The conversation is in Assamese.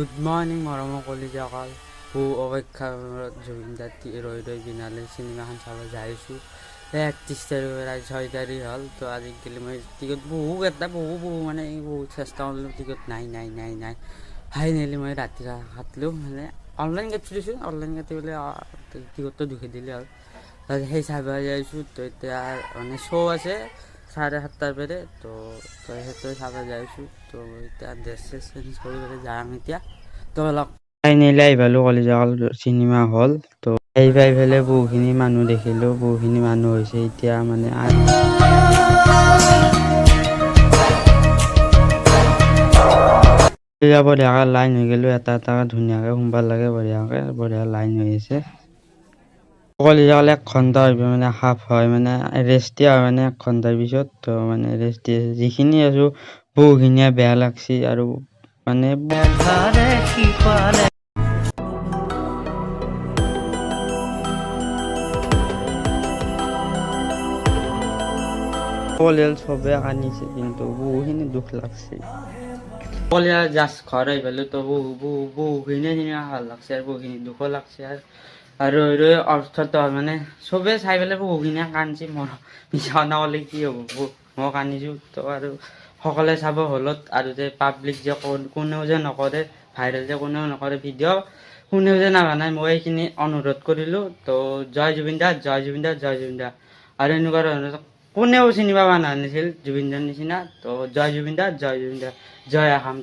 গুড মৰ্ণিং মৰমৰ কলিজাকাল বহু অপেক্ষাত জুবিন দাৰ ৰৈ ৰৈ বিনালে চিনেমাখন চাব যাইছোঁ। 31 তাৰিখৰ আজি 6 তাৰিখ হ'ল। তো আজিকালি মই টিকট বহু মানে বহুত চেষ্টা কৰিলোঁ, টিকট নাই। ফাইনেলি মই ৰাতি কাটলোঁ, মানে অনলাইন কাটি দিছোঁ। অনলাইন কাটি পেলাই টিকটটো দুখি দিলে হ'ল। সেই চাব যাইছোঁ। তো এতিয়া মানে শ্ব' আছে 7:30 পৰা। তো সেইটো চাব যাইছোঁ। তো এতিয়া ড্ৰেছ চেঞ্জ কৰি পেলাই যাম এতিয়া। তো অলপ ফাইনেলি আহি পালোঁ কলিজাকাল চিনেমা হল। তো আহি পাই পেলাই বহুখিনি মানুহ দেখিলোঁ, বহুখিনি মানুহ হৈছে এতিয়া মানে বঢ়িয়াকৈ লাইন হৈ গ'লোঁ, এটা ধুনীয়াকৈ সোমবাৰ লাগে, বঢ়িয়া লাইন হৈ আছে। কলিজাকাল 1 ঘণ্টা হৈ মানে হাফ হয়, মানে ৰেষ্ট দিয়া হয় মানে 1 ঘণ্টাৰ পিছত। তো মানে ৰেষ্ট দি আছোঁ, যিখিনি আছোঁ বহুখিনিয়ে বেয়া লাগছি আৰু মানে পৰিয়াল চবে কান্দিছে, কিন্তু বহুখিনি দুখ লাগছে। পৰিয়াল জাষ্ট ঘৰ আহি পালোঁ। তো বহুখিনি চিনেমা ভাল লাগছে আৰু বহুখিনি দুখো লাগছে। আৰু অৰ্থটো হ'ল মানে চবে চাই পেলাই বহুখিনিয়ে কান্দছি। মোৰ মিছা নকলে কি হ'ব, মই কান্দিছোঁ। তো আৰু সকলোৱে চাব হলত, আৰু যে পাব্লিক যে কোনেও যে নকৰে, ভাইৰেল যে কোনেও নকৰে ভিডিঅ', কোনেও যে নাজানাই, মই এইখিনি অনুৰোধ কৰিলোঁ। তো জয় জুবিন দা, জয় জুবিন দা, জয় জুবিন দা। আৰু এনেকুৱা ধৰণৰ কোনেও চিনি পাবা নাছিল জুবিন দাৰ নিচিনা। তো জয় জুবিন দা, জয় জুবিন দা, জয় আসাম।